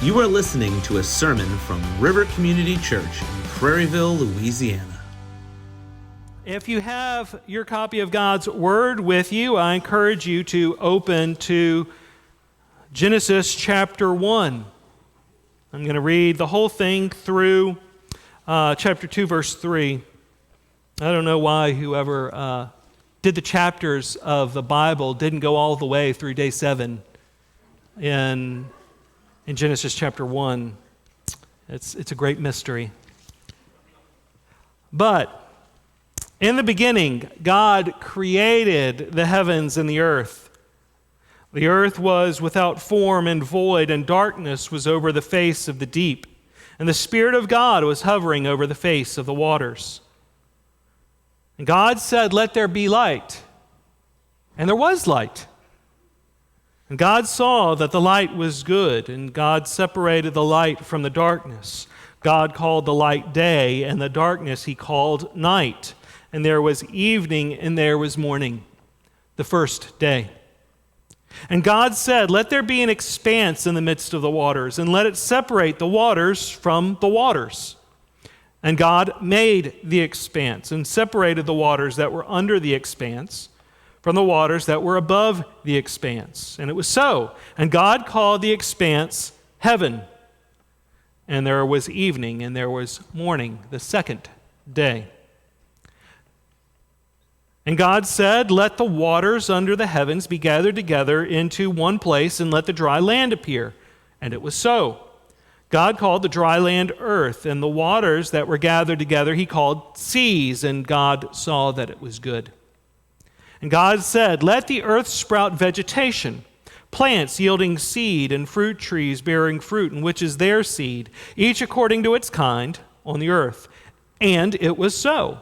You are listening to a sermon from River Community Church in Prairieville, Louisiana. If you have your copy of God's Word with you, I encourage you to open to Genesis chapter 1. I'm going to read the whole thing through chapter 2, verse 3. I don't know why whoever did the chapters of the Bible didn't go all the way through day 7 in Genesis chapter 1. It's a great mystery. But in the beginning, God created the heavens and the earth. The earth was without form and void, and darkness was over the face of the deep. And the Spirit of God was hovering over the face of the waters. And God said, "Let there be light." And there was light. And God saw that the light was good, and God separated the light from the darkness. God called the light day, and the darkness he called night. And there was evening, and there was morning, the first day. And God said, "Let there be an expanse in the midst of the waters, and let it separate the waters from the waters." And God made the expanse, and separated the waters that were under the expanse from the waters that were above the expanse. And it was so. And God called the expanse heaven. And there was evening, and there was morning, the second day. And God said, "Let the waters under the heavens be gathered together into one place, and let the dry land appear." And it was so. God called the dry land earth, and the waters that were gathered together he called seas, and God saw that it was good. And God said, "Let the earth sprout vegetation, plants yielding seed, and fruit trees bearing fruit, in which is their seed, each according to its kind, on the earth." And it was so.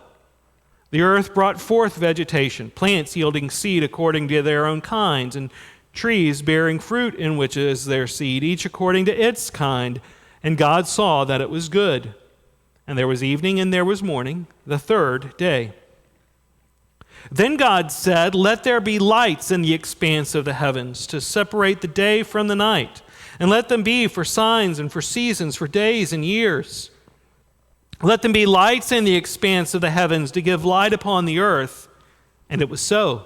The earth brought forth vegetation, plants yielding seed according to their own kinds, and trees bearing fruit, in which is their seed, each according to its kind. And God saw that it was good. And there was evening, and there was morning, the third day. Then God said, "Let there be lights in the expanse of the heavens to separate the day from the night, and let them be for signs and for seasons, for days and years. Let them be lights in the expanse of the heavens to give light upon the earth." And it was so.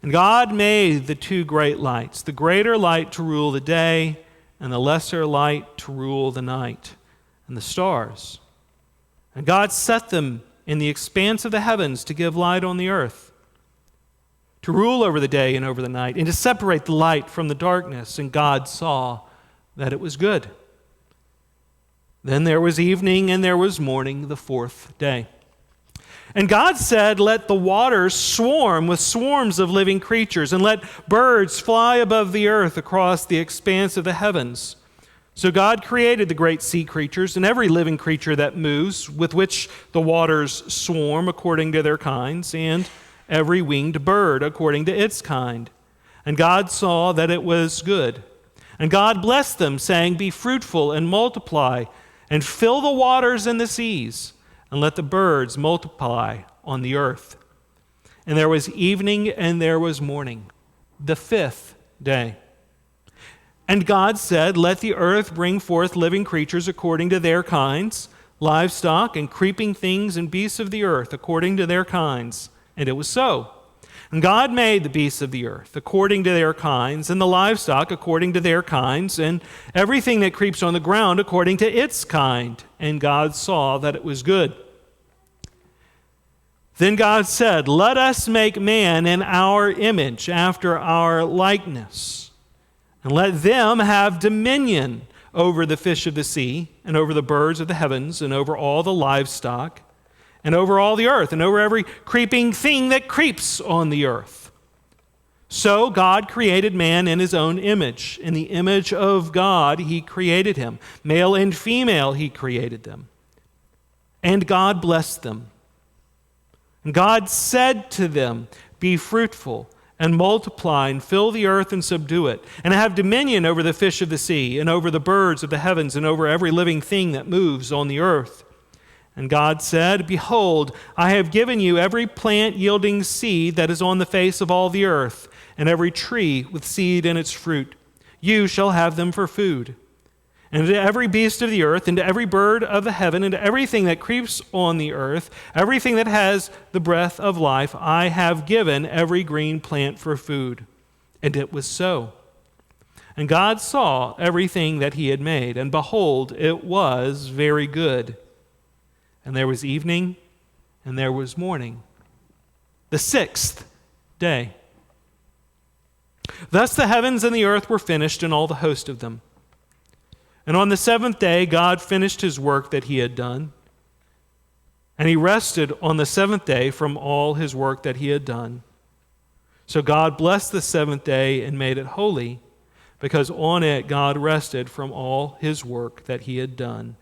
And God made the two great lights, the greater light to rule the day, and the lesser light to rule the night, and the stars. And God set them in the expanse of the heavens to give light on the earth, to rule over the day and over the night, and to separate the light from the darkness. And God saw that it was good. Then there was evening, and there was morning, the fourth day. And God said, "Let the waters swarm with swarms of living creatures, and let birds fly above the earth across the expanse of the heavens." So God created the great sea creatures and every living creature that moves, with which the waters swarm according to their kinds, and every winged bird according to its kind. And God saw that it was good. And God blessed them, saying, "Be fruitful and multiply, and fill the waters and the seas, and let the birds multiply on the earth." And there was evening, and there was morning, the fifth day. And God said, "Let the earth bring forth living creatures according to their kinds, livestock and creeping things and beasts of the earth according to their kinds." And it was so. And God made the beasts of the earth according to their kinds, and the livestock according to their kinds, and everything that creeps on the ground according to its kind. And God saw that it was good. Then God said, "Let us make man in our image, after our likeness. And let them have dominion over the fish of the sea, and over the birds of the heavens, and over all the livestock, and over all the earth, and over every creeping thing that creeps on the earth." So God created man in his own image. In the image of God he created him. Male and female he created them. And God blessed them. And God said to them, "Be fruitful, and multiply, and fill the earth, and subdue it, and have dominion over the fish of the sea, and over the birds of the heavens, and over every living thing that moves on the earth." And God said, "Behold, I have given you every plant yielding seed that is on the face of all the earth, and every tree with seed in its fruit. You shall have them for food. And to every beast of the earth, and to every bird of the heaven, and to everything that creeps on the earth, everything that has the breath of life, I have given every green plant for food. And it was so. And God saw everything that he had made, and behold, it was very good. And there was evening, and there was morning, the sixth day. Thus the heavens and the earth were finished, and all the host of them. And on the seventh day God finished his work that he had done, and he rested on the seventh day from all his work that he had done. So God blessed the seventh day and made it holy, because on it God rested from all his work that he had done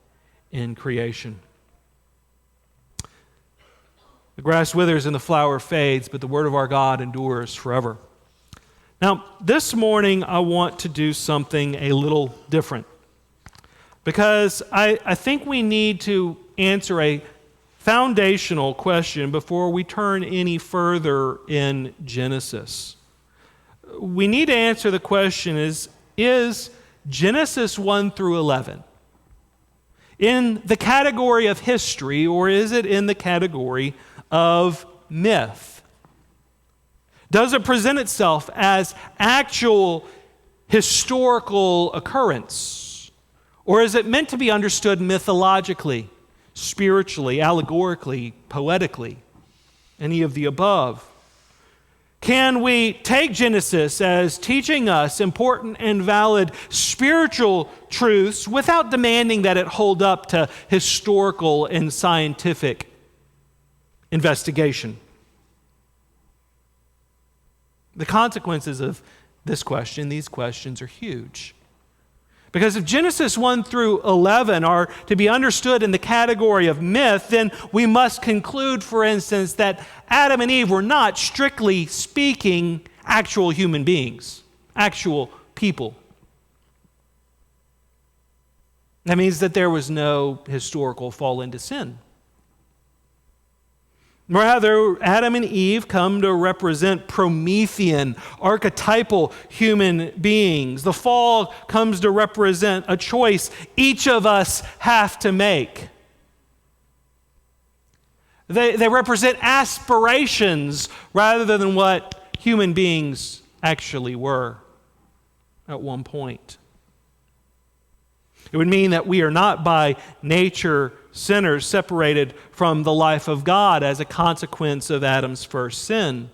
in creation. The grass withers and the flower fades, but the word of our God endures forever. Now, this morning I want to do something a little different, because I think we need to answer a foundational question before we turn any further in Genesis. We need to answer the question is Genesis 1 through 11 in the category of history, or is it in the category of myth? Does it present itself as actual historical occurrence, or is it meant to be understood mythologically, spiritually, allegorically, poetically? Any of the above? Can we take Genesis as teaching us important and valid spiritual truths without demanding that it hold up to historical and scientific investigation? The consequences of these questions are huge. Because if Genesis 1 through 11 are to be understood in the category of myth, then we must conclude, for instance, that Adam and Eve were not, strictly speaking, actual human beings, actual people. That means that there was no historical fall into sin. Rather, Adam and Eve come to represent Promethean, archetypal human beings. The fall comes to represent a choice each of us have to make. They represent aspirations rather than what human beings actually were at one point. It would mean that we are not by nature sinners separated from the life of God as a consequence of Adam's first sin.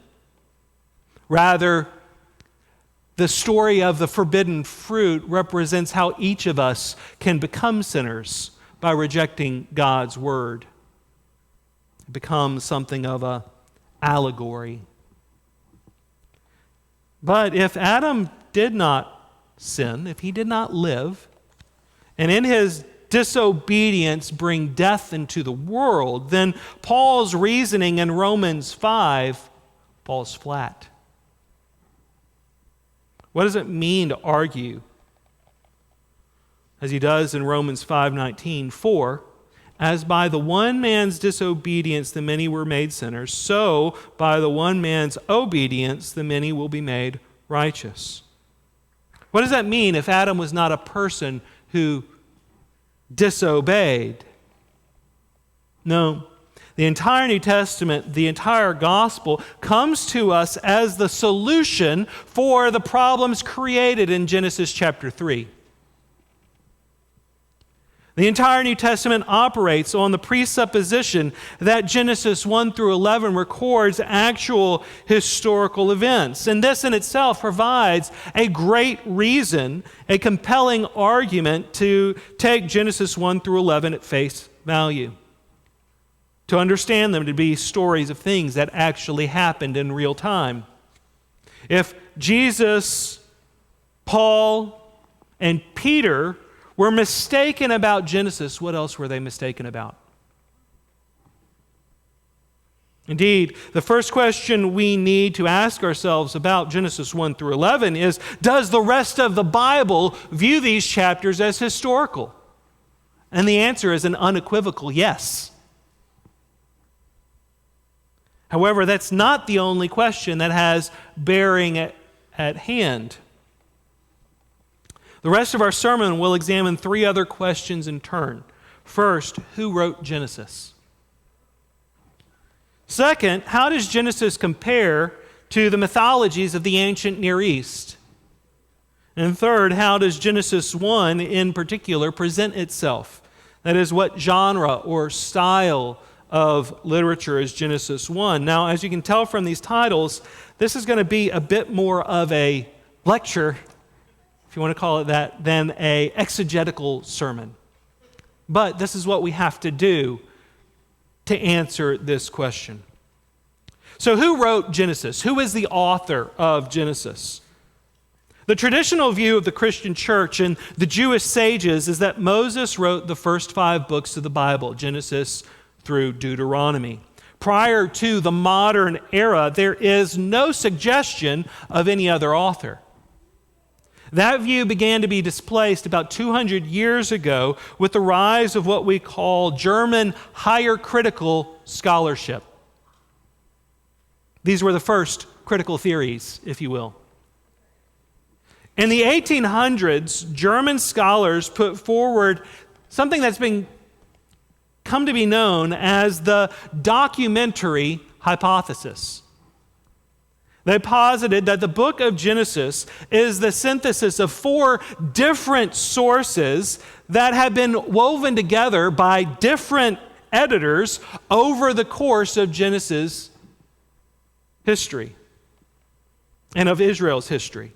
Rather, the story of the forbidden fruit represents how each of us can become sinners by rejecting God's word. It becomes something of an allegory. But if Adam did not sin, if he did not live, and in his disobedience bring death into the world, then Paul's reasoning in Romans 5 falls flat. What does it mean to argue, as he does in Romans 5:19? For, as by the one man's disobedience the many were made sinners, so by the one man's obedience the many will be made righteous. What does that mean if Adam was not a person who disobeyed? No. The entire New Testament, the entire gospel, comes to us as the solution for the problems created in Genesis chapter 3. The entire New Testament operates on the presupposition that Genesis 1 through 11 records actual historical events. And this in itself provides a great reason, a compelling argument to take Genesis 1 through 11 at face value. To understand them to be stories of things that actually happened in real time. If Jesus, Paul, and Peter were mistaken about Genesis, what else were they mistaken about? Indeed, the first question we need to ask ourselves about Genesis 1 through 11 is, does the rest of the Bible view these chapters as historical? And the answer is an unequivocal yes. However, that's not the only question that has bearing at hand. The rest of our sermon will examine three other questions in turn. First, who wrote Genesis? Second, how does Genesis compare to the mythologies of the ancient Near East? And third, how does Genesis 1 in particular present itself? That is, what genre or style of literature is Genesis 1? Now, as you can tell from these titles, this is going to be a bit more of a lecture, if you want to call it that, than an exegetical sermon. But this is what we have to do to answer this question. So who wrote Genesis? Who is the author of Genesis? The traditional view of the Christian church and the Jewish sages is that Moses wrote the first 5 books of the Bible, Genesis through Deuteronomy. Prior to the modern era, there is no suggestion of any other author. That view began to be displaced about 200 years ago with the rise of what we call German higher critical scholarship. These were the first critical theories, if you will. In the 1800s, German scholars put forward something that's come to be known as the documentary hypothesis. They posited that the book of Genesis is the synthesis of 4 different sources that have been woven together by different editors over the course of Genesis history and of Israel's history.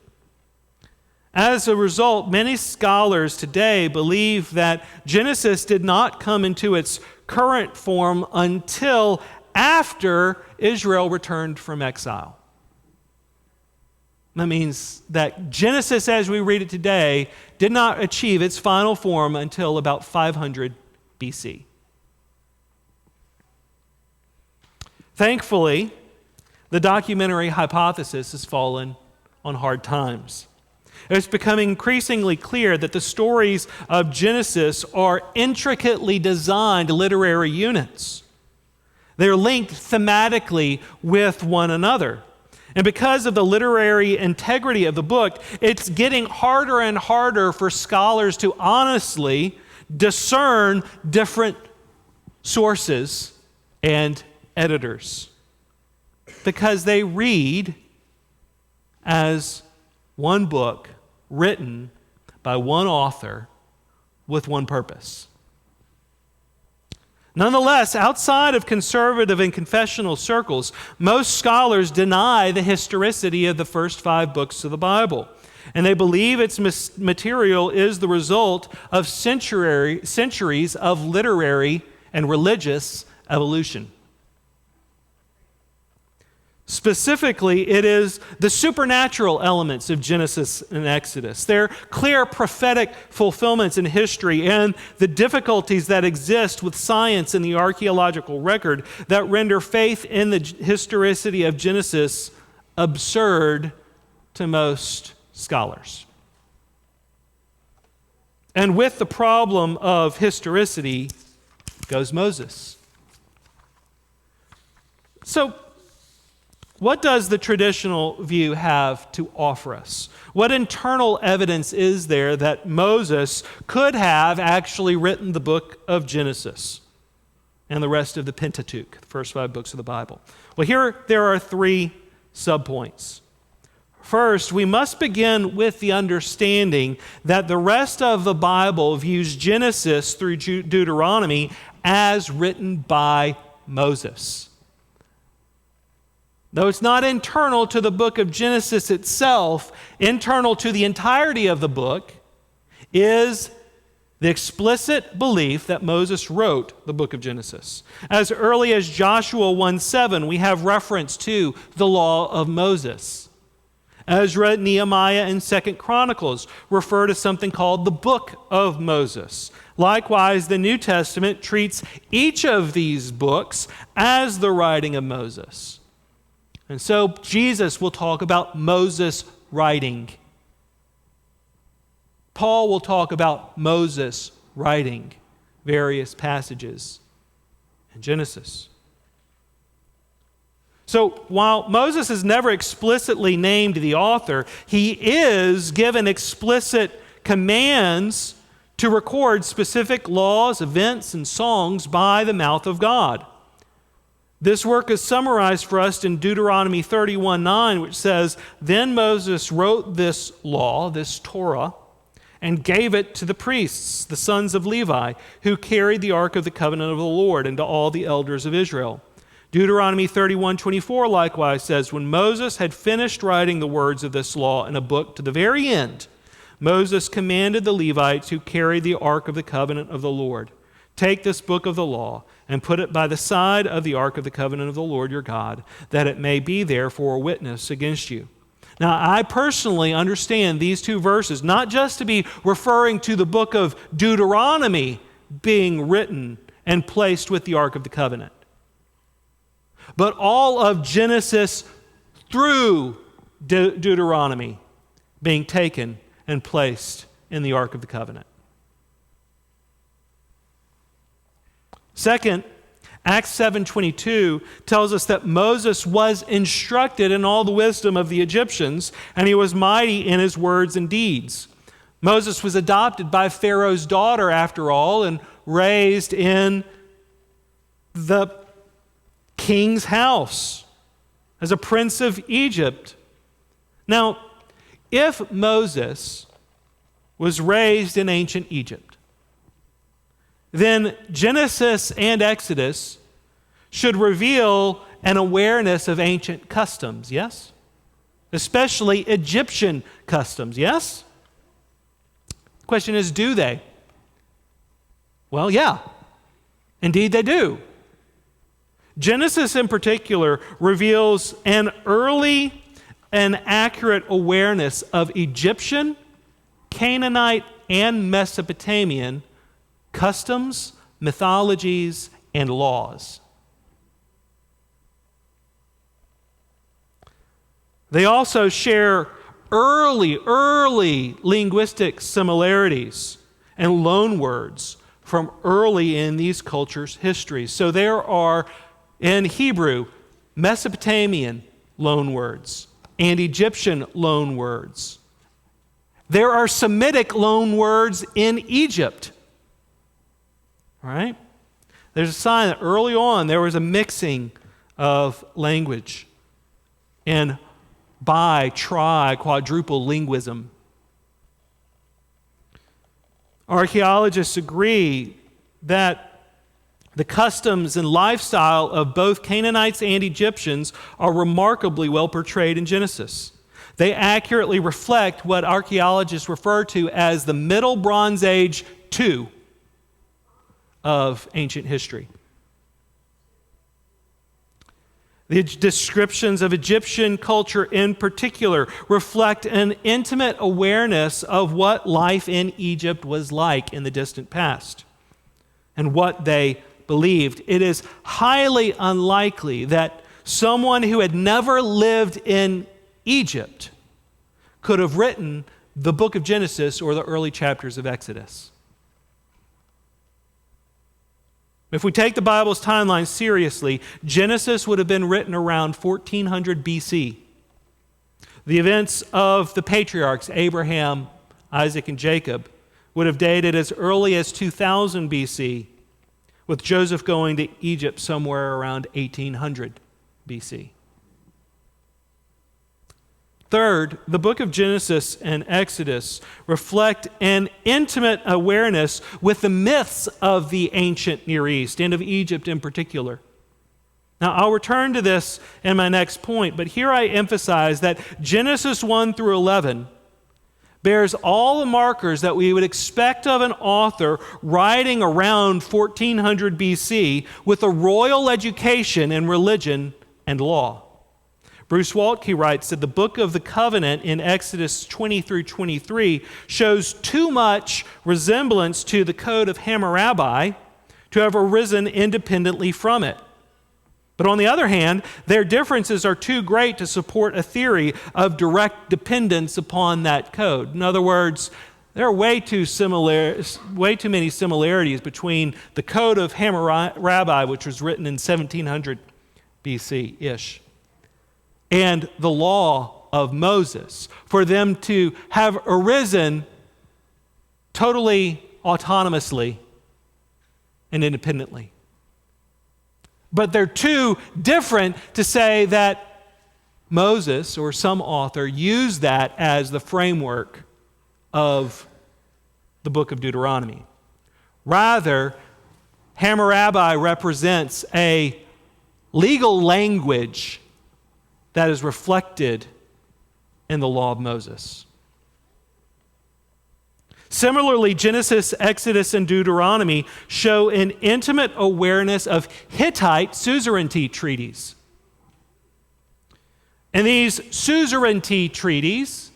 As a result, many scholars today believe that Genesis did not come into its current form until after Israel returned from exile. That means that Genesis, as we read it today, did not achieve its final form until about 500 BC. Thankfully, the documentary hypothesis has fallen on hard times. It's becoming increasingly clear that the stories of Genesis are intricately designed literary units. They're linked thematically with one another. And because of the literary integrity of the book, it's getting harder and harder for scholars to honestly discern different sources and editors, because they read as one book written by one author with one purpose. Nonetheless, outside of conservative and confessional circles, most scholars deny the historicity of the first 5 books of the Bible, and they believe its material is the result of centuries of literary and religious evolution. Specifically, it is the supernatural elements of Genesis and Exodus, their clear prophetic fulfillments in history, and the difficulties that exist with science and the archaeological record that render faith in the historicity of Genesis absurd to most scholars. And with the problem of historicity goes Moses. So, what does the traditional view have to offer us? What internal evidence is there that Moses could have actually written the book of Genesis and the rest of the Pentateuch, the first 5 books of the Bible? Well, here there are 3 subpoints. First, we must begin with the understanding that the rest of the Bible views Genesis through Deuteronomy as written by Moses. Though it's not internal to the book of Genesis itself, internal to the entirety of the book is the explicit belief that Moses wrote the book of Genesis. As early as Joshua 1:7, we have reference to the law of Moses. Ezra, Nehemiah, and 2 Chronicles refer to something called the book of Moses. Likewise, the New Testament treats each of these books as the writing of Moses. And so Jesus will talk about Moses writing. Paul will talk about Moses writing various passages in Genesis. So while Moses is never explicitly named the author, he is given explicit commands to record specific laws, events, and songs by the mouth of God. This work is summarized for us in Deuteronomy 31:9, which says, "Then Moses wrote this law, this Torah, and gave it to the priests, the sons of Levi, who carried the ark of the covenant of the Lord, and to all the elders of Israel." Deuteronomy 31:24 likewise says, "When Moses had finished writing the words of this law in a book to the very end, Moses commanded the Levites who carried the ark of the covenant of the Lord, 'Take this book of the law and put it by the side of the ark of the covenant of the Lord your God, that it may be there for a witness against you.'" Now, I personally understand these two verses not just to be referring to the book of Deuteronomy being written and placed with the ark of the covenant, but all of Genesis through Deuteronomy being taken and placed in the ark of the covenant. Second, Acts 7:22 tells us that Moses was instructed in all the wisdom of the Egyptians, and he was mighty in his words and deeds. Moses was adopted by Pharaoh's daughter, after all, and raised in the king's house as a prince of Egypt. Now, if Moses was raised in ancient Egypt, then Genesis and Exodus should reveal an awareness of ancient customs, yes? Especially Egyptian customs, yes? The question is, do they? Well, yeah. Indeed, they do. Genesis in particular reveals an early and accurate awareness of Egyptian, Canaanite, and Mesopotamian customs, mythologies, and laws. They also share early linguistic similarities and loan words from early in these cultures' histories. So there are, in Hebrew, Mesopotamian loan words and Egyptian loan words. There are Semitic loan words in Egypt. All right? There's a sign that early on there was a mixing of language and quadruple linguism. Archaeologists agree that the customs and lifestyle of both Canaanites and Egyptians are remarkably well portrayed in Genesis. They accurately reflect what archaeologists refer to as the Middle Bronze Age II of ancient history. The descriptions of Egyptian culture in particular reflect an intimate awareness of what life in Egypt was like in the distant past and what they believed. It is highly unlikely that someone who had never lived in Egypt could have written the book of Genesis or the early chapters of Exodus. If we take the Bible's timeline seriously, Genesis would have been written around 1400 BC. The events of the patriarchs, Abraham, Isaac, and Jacob, would have dated as early as 2000 BC, with Joseph going to Egypt somewhere around 1800 BC. Third, the book of Genesis and Exodus reflect an intimate awareness with the myths of the ancient Near East and of Egypt in particular. Now, I'll return to this in my next point, but here I emphasize that Genesis 1 through 11 bears all the markers that we would expect of an author writing around 1400 BC with a royal education in religion and law. Bruce Waltke writes that the book of the covenant in Exodus 20 through 23 shows too much resemblance to the code of Hammurabi to have arisen independently from it. But on the other hand, their differences are too great to support a theory of direct dependence upon that code. In other words, there are way too many similarities between the code of Hammurabi, which was written in 1700 BC-ish, and the law of Moses, for them to have arisen totally autonomously and independently. But they're too different to say that Moses or some author used that as the framework of the book of Deuteronomy. Rather, Hammurabi represents a legal language that is reflected in the law of Moses. Similarly, Genesis, Exodus, and Deuteronomy show an intimate awareness of Hittite suzerainty treaties. And these suzerainty treaties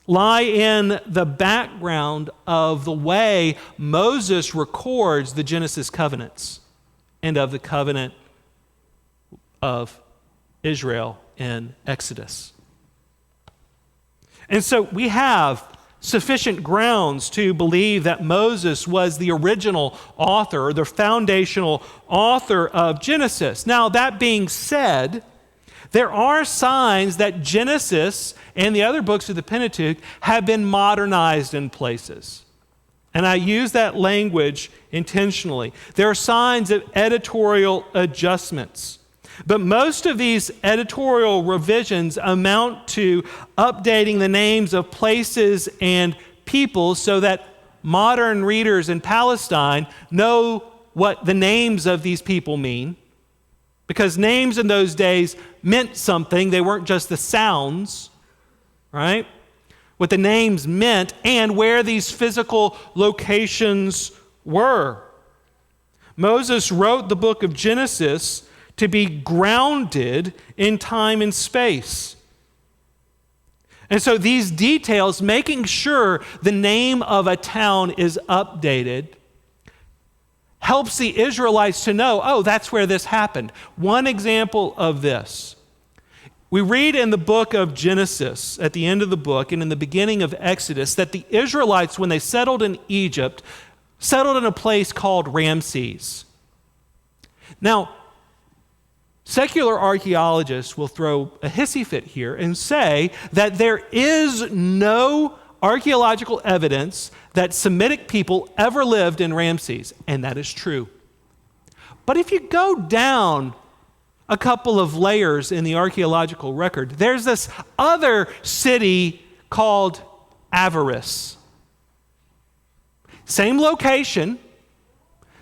lie in the background of the way Moses records the Genesis covenants and of the covenant of Israel in Exodus. And so we have sufficient grounds to believe that Moses was the original author or the foundational author of Genesis. Now, that being said, there are signs that Genesis and the other books of the Pentateuch have been modernized in places. And I use that language intentionally. There are signs of editorial adjustments. But most of these editorial revisions amount to updating the names of places and people so that modern readers in Palestine know what the names of these people mean. Because names in those days meant something. They weren't just the sounds, right? What the names meant and where these physical locations were. Moses wrote the book of Genesis to be grounded in time and space. And so these details, making sure the name of a town is updated, helps the Israelites to know, oh, that's where this happened. One example of this. We read in the book of Genesis, at the end of the book, and in the beginning of Exodus, that the Israelites, when they settled in Egypt, settled in a place called Ramses. Now, secular archaeologists will throw a hissy fit here and say that there is no archaeological evidence that Semitic people ever lived in Ramses, and that is true. But if you go down a couple of layers in the archaeological record, there's this other city called Avaris. Same location,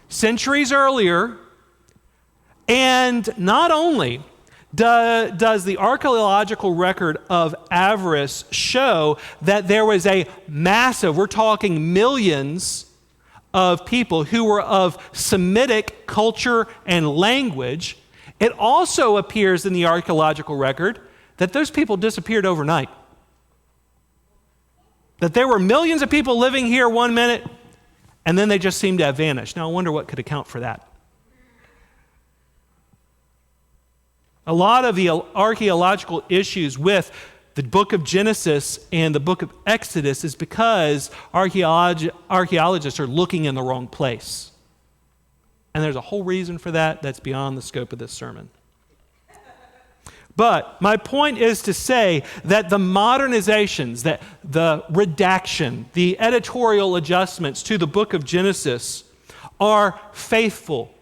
centuries earlier, and not only does the archaeological record of Avaris show that there was a massive, we're talking millions of people who were of Semitic culture and language, it also appears in the archaeological record that those people disappeared overnight. That there were millions of people living here one minute, and then they just seemed to have vanished. Now, I wonder what could account for that. A lot of the archaeological issues with the book of Genesis and the book of Exodus is because archaeologists are looking in the wrong place. And there's a whole reason for that that's beyond the scope of this sermon. But my point is to say that the modernizations, that the redaction, the editorial adjustments to the book of Genesis are faithful.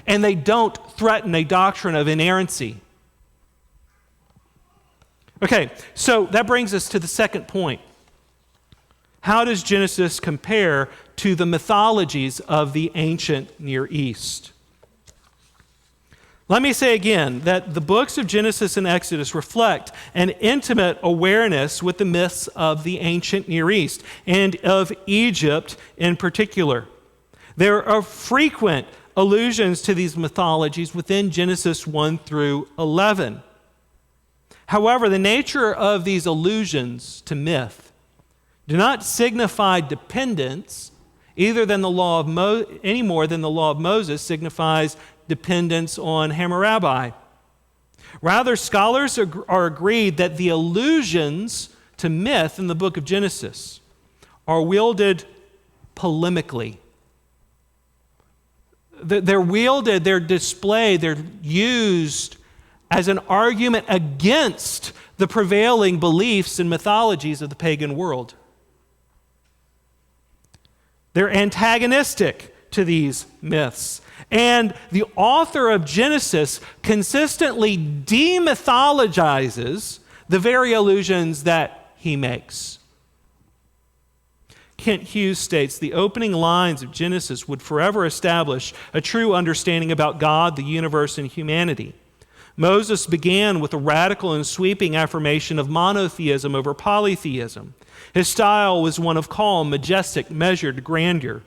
And they don't threaten a doctrine of inerrancy. Okay, so that brings us to the second point. How does Genesis compare to the mythologies of the ancient Near East? Let me say again that the books of Genesis and Exodus reflect an intimate awareness with the myths of the ancient Near East and of Egypt in particular. There are frequent allusions to these mythologies within Genesis 1 through 11. However, the nature of these allusions to myth do not signify dependence any more than the law of Moses signifies dependence on Hammurabi. Rather, scholars are agreed that the allusions to myth in the book of Genesis are wielded polemically. They're wielded, they're displayed, they're used as an argument against the prevailing beliefs and mythologies of the pagan world. They're antagonistic to these myths. And the author of Genesis consistently demythologizes the very allusions that he makes. Kent Hughes states, the opening lines of Genesis would forever establish a true understanding about God, the universe, and humanity. Moses began with a radical and sweeping affirmation of monotheism over polytheism. His style was one of calm, majestic, measured grandeur.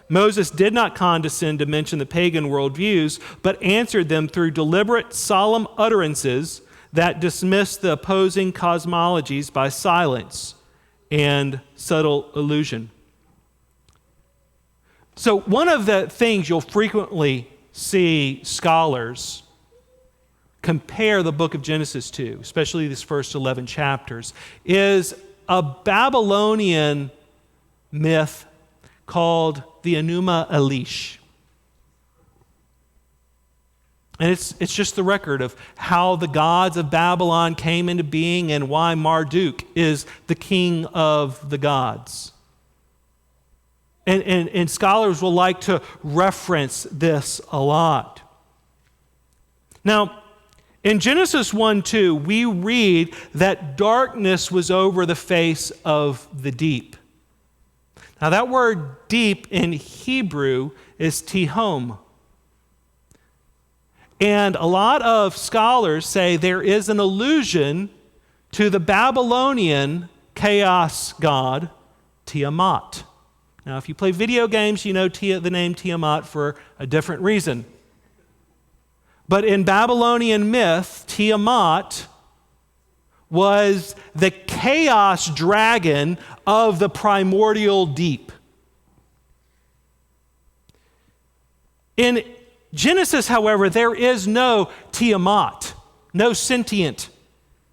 Moses did not condescend to mention the pagan worldviews, but answered them through deliberate, solemn utterances that dismissed the opposing cosmologies by silence and subtle illusion. So one of the things you'll frequently see scholars compare the book of Genesis to, especially these first 11 chapters, is a Babylonian myth called the Enuma Elish. And it's just the record of how the gods of Babylon came into being and why Marduk is the king of the gods. And scholars will like to reference this a lot. Now, in Genesis 1:2, we read that darkness was over the face of the deep. Now, that word deep in Hebrew is tihom. And a lot of scholars say there is an allusion to the Babylonian chaos god, Tiamat. Now, if you play video games, you know the name Tiamat for a different reason. But in Babylonian myth, Tiamat was the chaos dragon of the primordial deep. In Genesis, however, there is no Tiamat, no sentient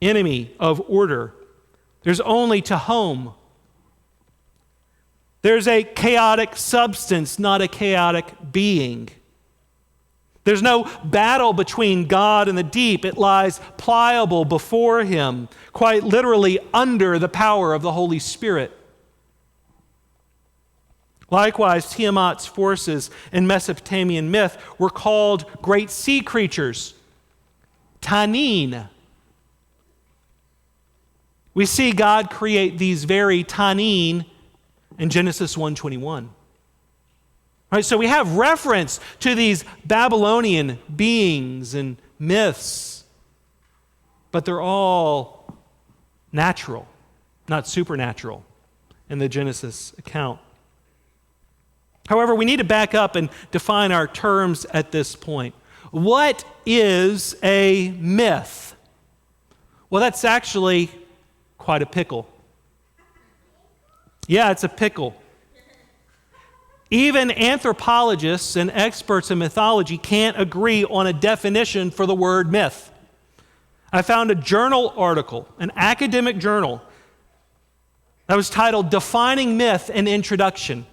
enemy of order. There's only Tehom. There's a chaotic substance, not a chaotic being. There's no battle between God and the deep. It lies pliable before him, quite literally under the power of the Holy Spirit. Likewise, Tiamat's forces in Mesopotamian myth were called great sea creatures, Tanin. We see God create these very Tanin in Genesis 1:21. Right, so we have reference to these Babylonian beings and myths, but they're all natural, not supernatural in the Genesis account. However, we need to back up and define our terms at this point. What is a myth? Well, that's actually quite a pickle. Yeah, it's a pickle. Even anthropologists and experts in mythology can't agree on a definition for the word myth. I found a journal article, an academic journal, that was titled Defining Myth and Introduction.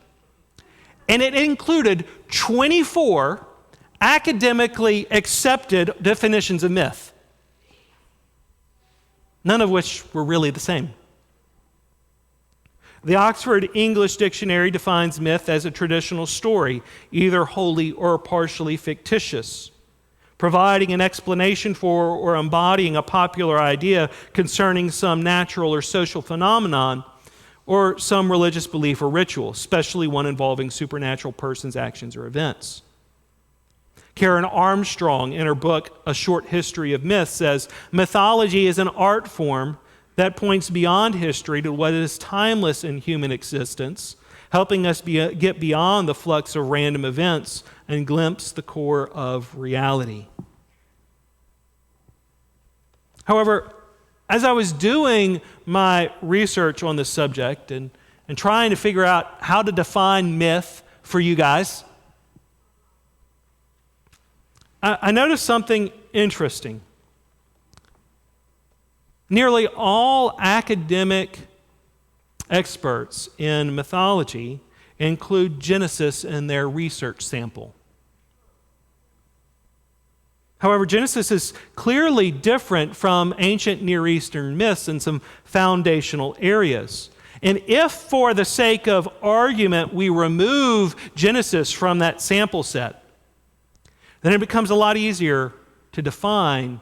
And it included 24 academically accepted definitions of myth, none of which were really the same. The Oxford English Dictionary defines myth as a traditional story, either wholly or partially fictitious, providing an explanation for or embodying a popular idea concerning some natural or social phenomenon or some religious belief or ritual, especially one involving supernatural persons, actions, or events. Karen Armstrong, in her book, A Short History of Myth, says, mythology is an art form that points beyond history to what is timeless in human existence, helping us get beyond the flux of random events and glimpse the core of reality. However, as I was doing my research on this subject and trying to figure out how to define myth for you guys, I noticed something interesting. Nearly all academic experts in mythology include Genesis in their research sample. However, Genesis is clearly different from ancient Near Eastern myths in some foundational areas. And if, for the sake of argument, we remove Genesis from that sample set, then it becomes a lot easier to define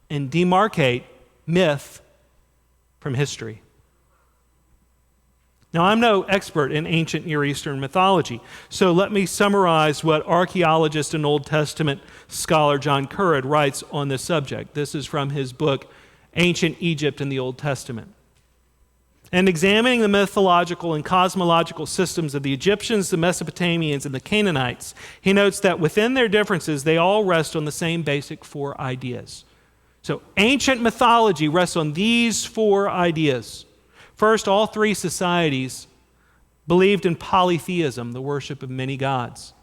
and demarcate myth from history. Now, I'm no expert in ancient Near Eastern mythology, so let me summarize what archaeologist and Old Testament scholar John Currid writes on this subject. This is from his book, Ancient Egypt in the Old Testament. And examining the mythological and cosmological systems of the Egyptians, the Mesopotamians, and the Canaanites, he notes that within their differences, they all rest on the same basic four ideas. So ancient mythology rests on these four ideas. First, all three societies believed in polytheism, the worship of many gods.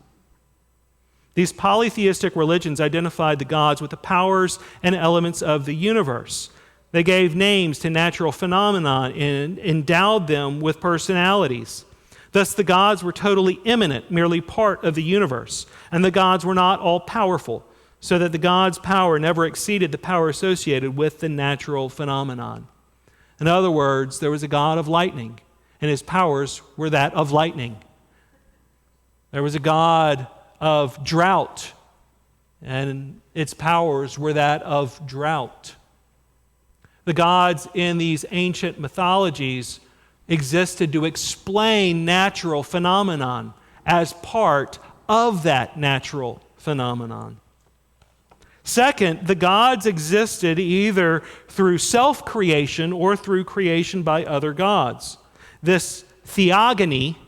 These polytheistic religions identified the gods with the powers and elements of the universe. They gave names to natural phenomena and endowed them with personalities. Thus, the gods were totally immanent, merely part of the universe, and the gods were not all powerful, so that the god's power never exceeded the power associated with the natural phenomenon. In other words, there was a god of lightning, and his powers were that of lightning. There was a god of drought, and its powers were that of drought. The gods in these ancient mythologies existed to explain natural phenomenon as part of that natural phenomenon. Second, the gods existed either through self-creation or through creation by other gods. This theogony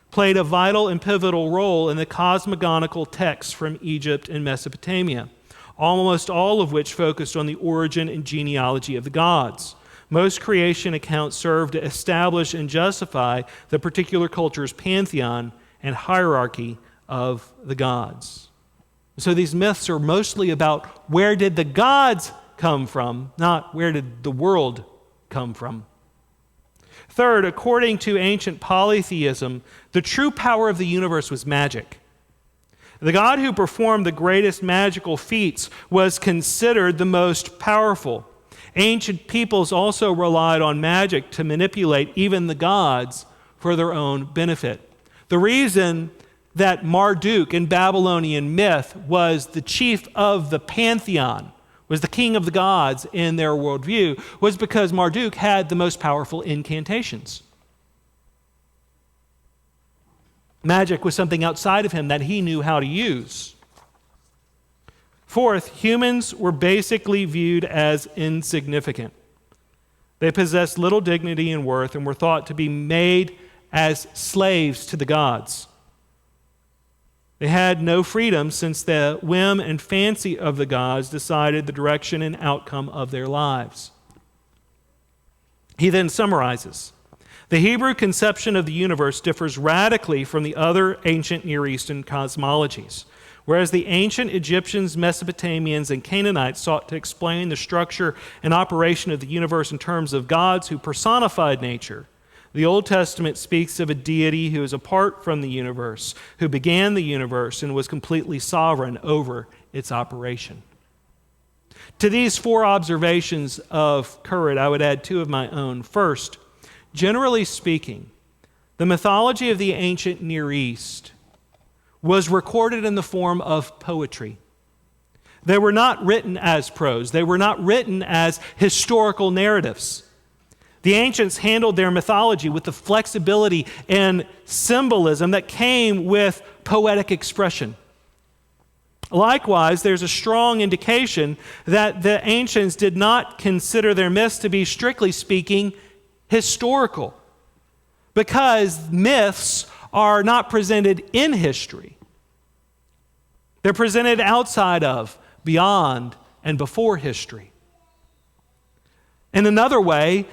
played a vital and pivotal role in the cosmogonical texts from Egypt and Mesopotamia, almost all of which focused on the origin and genealogy of the gods. Most creation accounts serve to establish and justify the particular culture's pantheon and hierarchy of the gods. So these myths are mostly about where did the gods come from, not where did the world come from. Third, according to ancient polytheism, the true power of the universe was magic. The God who performed the greatest magical feats was considered the most powerful. Ancient peoples also relied on magic to manipulate even the gods for their own benefit. The reason that Marduk in Babylonian myth was the chief of the pantheon, was the king of the gods in their worldview, was because Marduk had the most powerful incantations. Magic was something outside of him that he knew how to use. Fourth, humans were basically viewed as insignificant. They possessed little dignity and worth and were thought to be made as slaves to the gods. They had no freedom since the whim and fancy of the gods decided the direction and outcome of their lives. He then summarizes. The Hebrew conception of the universe differs radically from the other ancient Near Eastern cosmologies. Whereas the ancient Egyptians, Mesopotamians, and Canaanites sought to explain the structure and operation of the universe in terms of gods who personified nature, the Old Testament speaks of a deity who is apart from the universe, who began the universe and was completely sovereign over its operation. To these four observations of Currid, I would add two of my own. First, generally speaking, the mythology of the ancient Near East was recorded in the form of poetry. They were not written as prose. They were not written as historical narratives. The ancients handled their mythology with the flexibility and symbolism that came with poetic expression. Likewise, there's a strong indication that the ancients did not consider their myths to be, strictly speaking, historical, because myths are not presented in history. They're presented outside of, beyond, and before history. In another way,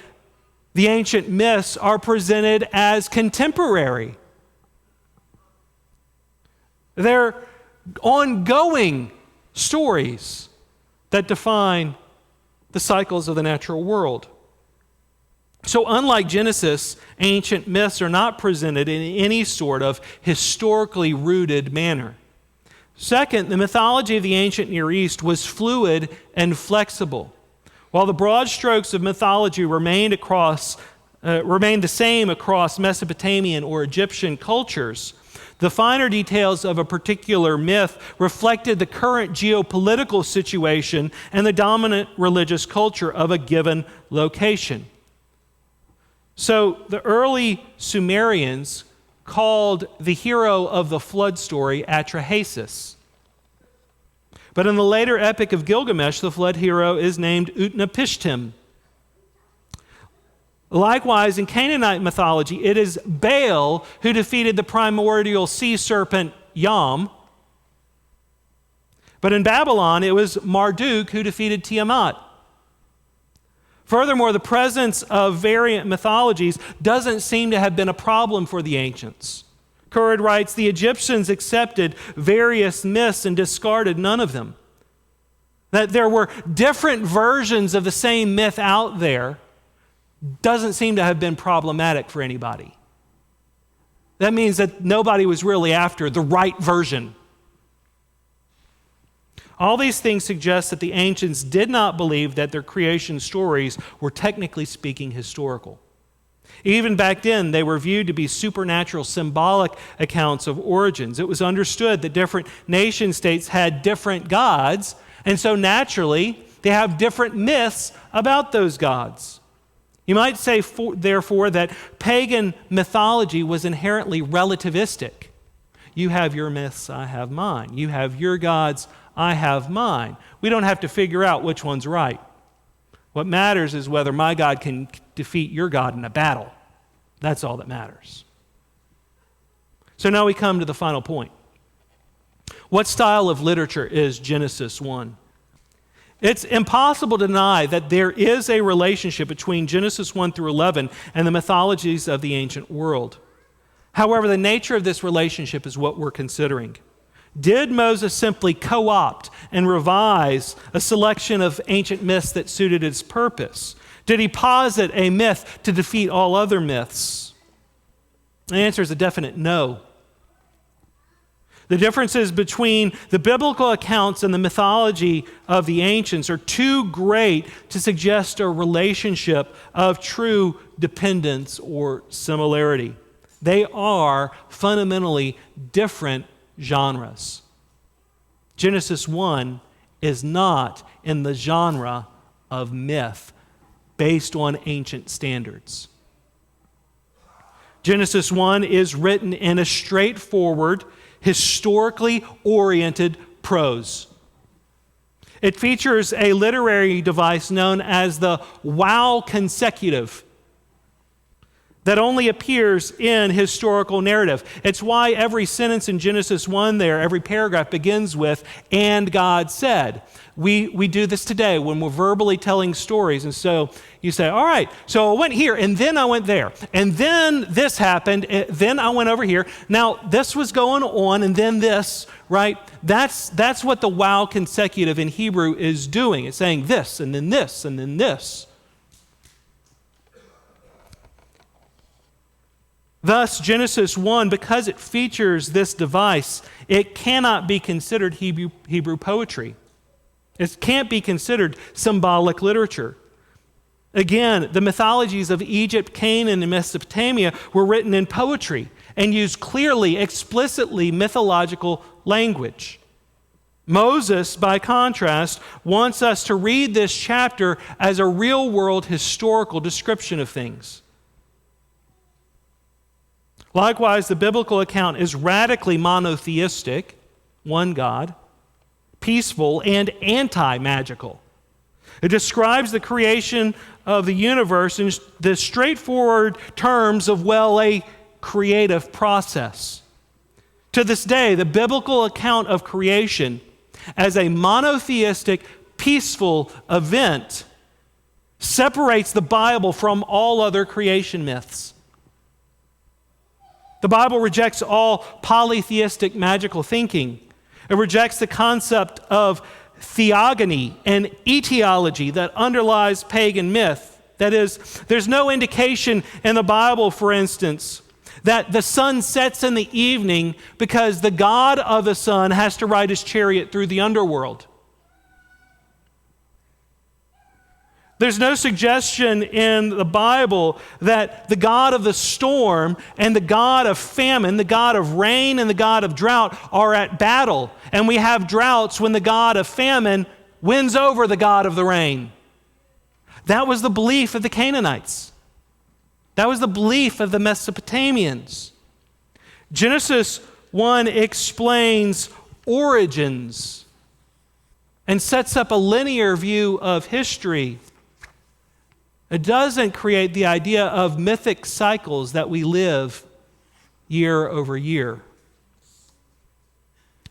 the ancient myths are presented as contemporary. They're ongoing stories that define the cycles of the natural world. So unlike Genesis, ancient myths are not presented in any sort of historically rooted manner. Second, the mythology of the ancient Near East was fluid and flexible. While the broad strokes of mythology remained across remained the same across Mesopotamian or Egyptian cultures. The finer details of a particular myth reflected the current geopolitical situation and the dominant religious culture of a given location. So the early Sumerians called the hero of the flood story Atrahasis. But in the later epic of Gilgamesh, the flood hero is named Utnapishtim. Likewise, in Canaanite mythology, it is Baal who defeated the primordial sea serpent Yam. But in Babylon, it was Marduk who defeated Tiamat. Furthermore, the presence of variant mythologies doesn't seem to have been a problem for the ancients. Currid writes, the Egyptians accepted various myths and discarded none of them. That there were different versions of the same myth out there doesn't seem to have been problematic for anybody. That means that nobody was really after the right version. All these things suggest that the ancients did not believe that their creation stories were technically speaking historical. Even back then, they were viewed to be supernatural, symbolic accounts of origins. It was understood that different nation states had different gods, and so naturally, they have different myths about those gods. You might say, therefore, that pagan mythology was inherently relativistic. You have your myths, I have mine. You have your gods, I have mine. We don't have to figure out which one's right. What matters is whether my God can defeat your God in a battle. That's all that matters. So now we come to the final point. What style of literature is Genesis 1? It's impossible to deny that there is a relationship between Genesis 1 through 11 and the mythologies of the ancient world. However, the nature of this relationship is what we're considering. Did Moses simply co-opt and revise a selection of ancient myths that suited its purpose? Did he posit a myth to defeat all other myths? The answer is a definite no. The differences between the biblical accounts and the mythology of the ancients are too great to suggest a relationship of true dependence or similarity. They are fundamentally different genres. Genesis 1 is not in the genre of myth based on ancient standards. Genesis 1 is written in a straightforward, historically oriented prose. It features a literary device known as the wow consecutive that only appears in historical narrative. It's why every sentence in Genesis 1 there, every paragraph begins with, "And God said." We do this today when we're verbally telling stories. And so you say, all right, so I went here, and then I went there. And then this happened, and then I went over here. Now, this was going on, and then this, right? That's what the wow consecutive in Hebrew is doing. It's saying this, and then this, and then this. Thus, Genesis 1, because it features this device, it cannot be considered Hebrew poetry. It can't be considered symbolic literature. Again, the mythologies of Egypt, Canaan, and Mesopotamia were written in poetry and used clearly, explicitly mythological language. Moses, by contrast, wants us to read this chapter as a real-world historical description of things. Likewise, the biblical account is radically monotheistic, one God, peaceful, and anti-magical. It describes the creation of the universe in the straightforward terms of, well, a creative process. To this day, the biblical account of creation as a monotheistic, peaceful event separates the Bible from all other creation myths. The Bible rejects all polytheistic magical thinking. It rejects the concept of theogony and etiology that underlies pagan myth. That is, there's no indication in the Bible, for instance, that the sun sets in the evening because the God of the sun has to ride his chariot through the underworld. There's no suggestion in the Bible that the God of the storm and the God of famine, the God of rain and the God of drought are at battle. And we have droughts when the God of famine wins over the God of the rain. That was the belief of the Canaanites. That was the belief of the Mesopotamians. Genesis 1 explains origins and sets up a linear view of history. It doesn't create the idea of mythic cycles that we live year over year.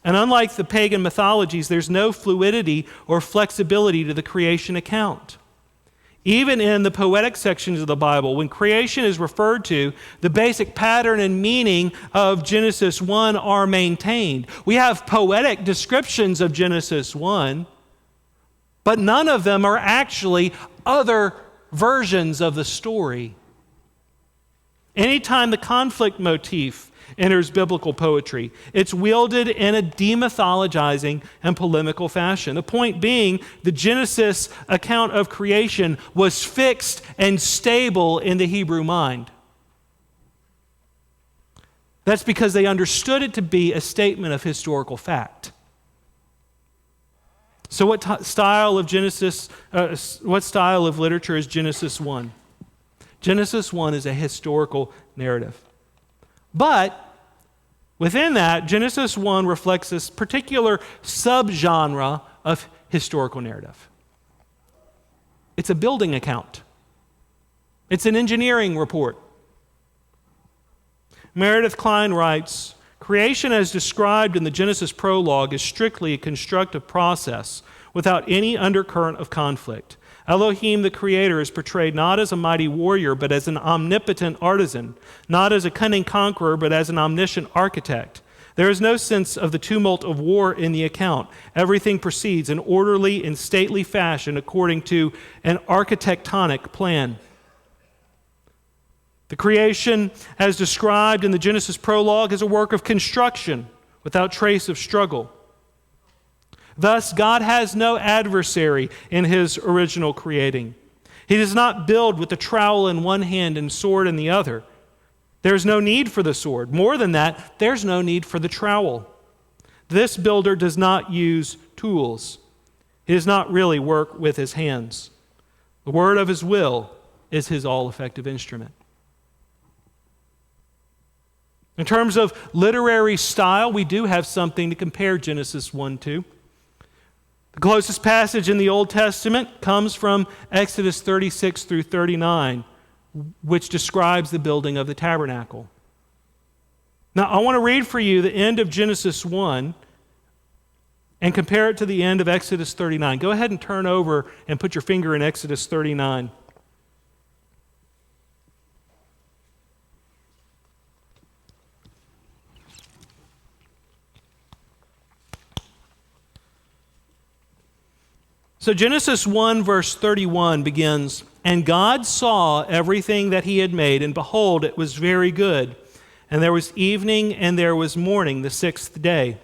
And unlike the pagan mythologies, there's no fluidity or flexibility to the creation account. Even in the poetic sections of the Bible, when creation is referred to, the basic pattern and meaning of Genesis 1 are maintained. We have poetic descriptions of Genesis 1, but none of them are actually other versions of the story. Anytime the conflict motif enters biblical poetry, it's wielded in a demythologizing and polemical fashion. The point being, the Genesis account of creation was fixed and stable in the Hebrew mind. That's because they understood it to be a statement of historical fact. So what style of literature is Genesis 1? Genesis 1 is a historical narrative. But within that, Genesis 1 reflects this particular subgenre of historical narrative. It's a building account. It's an engineering report. Meredith Kline writes, "Creation as described in the Genesis prologue is strictly a constructive process without any undercurrent of conflict. Elohim, the Creator, is portrayed not as a mighty warrior, but as an omnipotent artisan, not as a cunning conqueror, but as an omniscient architect. There is no sense of the tumult of war in the account. Everything proceeds in orderly and stately fashion according to an architectonic plan. The creation, as described in the Genesis prologue, is a work of construction without trace of struggle. Thus, God has no adversary in his original creating. He does not build with the trowel in one hand and sword in the other. There's no need for the sword. More than that, there's no need for the trowel. This builder does not use tools. He does not really work with his hands. The word of his will is his all-effective instrument." In terms of literary style, we do have something to compare Genesis 1 to. The closest passage in the Old Testament comes from Exodus 36 through 39, which describes the building of the tabernacle. Now, I want to read for you the end of Genesis 1 and compare it to the end of Exodus 39. Go ahead and turn over and put your finger in Exodus 39. So Genesis 1 verse 31 begins, "And God saw everything that he had made, and behold, it was very good. And there was evening and there was morning the sixth day.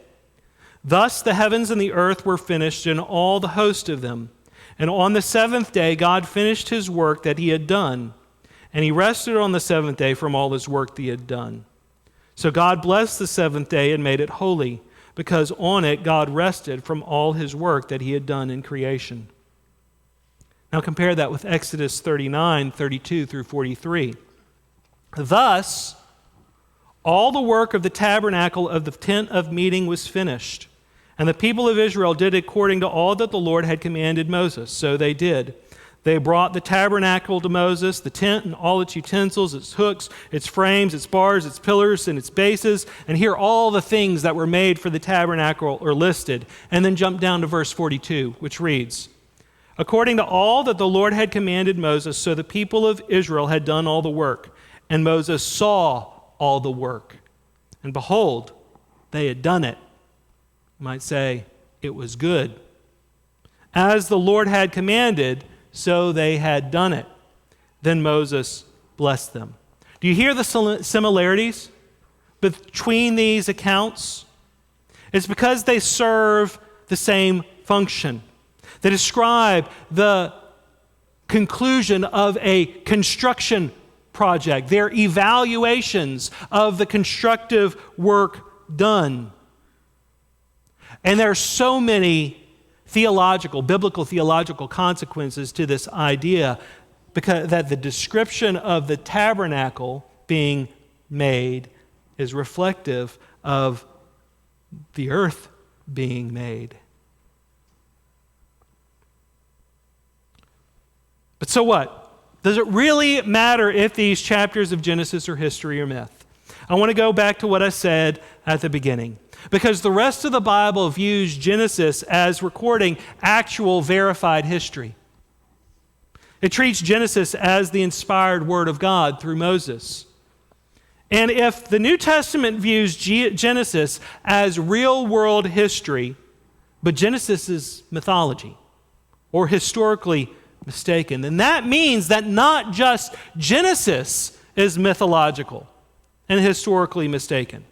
Thus the heavens and the earth were finished, and all the host of them. And on the seventh day God finished his work that he had done. And he rested on the seventh day from all his work that he had done. So God blessed the seventh day and made it holy, because on it God rested from all his work that he had done in creation." Now compare that with Exodus 39, 32 through 43. "Thus, all the work of the tabernacle of the tent of meeting was finished, and the people of Israel did according to all that the Lord had commanded Moses. So they did. They brought the tabernacle to Moses, the tent and all its utensils, its hooks, its frames, its bars, its pillars, and its bases." And here all the things that were made for the tabernacle are listed. And then jump down to verse 42, which reads, "According to all that the Lord had commanded Moses, so the people of Israel had done all the work. And Moses saw all the work. And behold, they had done it." You might say, it was good. "As the Lord had commanded, so they had done it. Then Moses blessed them." Do you hear the similarities between these accounts? It's because they serve the same function. They describe the conclusion of a construction project, their evaluations of the constructive work done. And there are so many biblical theological consequences to this idea, because that the description of the tabernacle being made is reflective of the earth being made. But so what? Does it really matter if these chapters of Genesis are history or myth? I want to go back to what I said at the beginning. Because the rest of the Bible views Genesis as recording actual verified history. It treats Genesis as the inspired word of God through Moses. And if the New Testament views Genesis as real-world history, but Genesis is mythology or historically mistaken, then that means that not just Genesis is mythological and historically mistaken.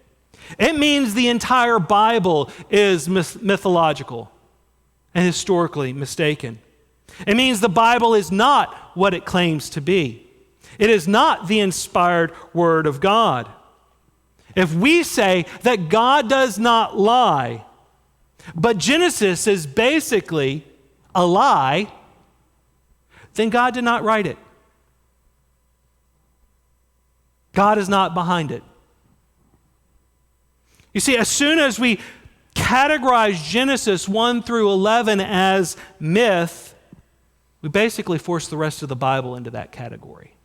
It means the entire Bible is mythological and historically mistaken. It means the Bible is not what it claims to be. It is not the inspired Word of God. If we say that God does not lie, but Genesis is basically a lie, then God did not write it. God is not behind it. You see, as soon as we categorize Genesis 1 through 11 as myth, we basically force the rest of the Bible into that category.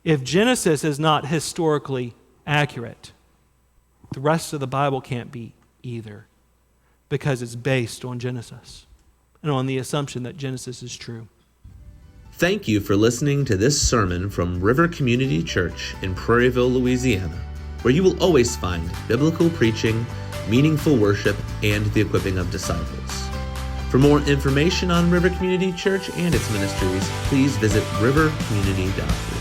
If Genesis is not historically accurate, the rest of the Bible can't be either, because it's based on Genesis and on the assumption that Genesis is true. Thank you for listening to this sermon from River Community Church in Prairieville, Louisiana, where you will always find biblical preaching, meaningful worship, and the equipping of disciples. For more information on River Community Church and its ministries, please visit rivercommunity.org.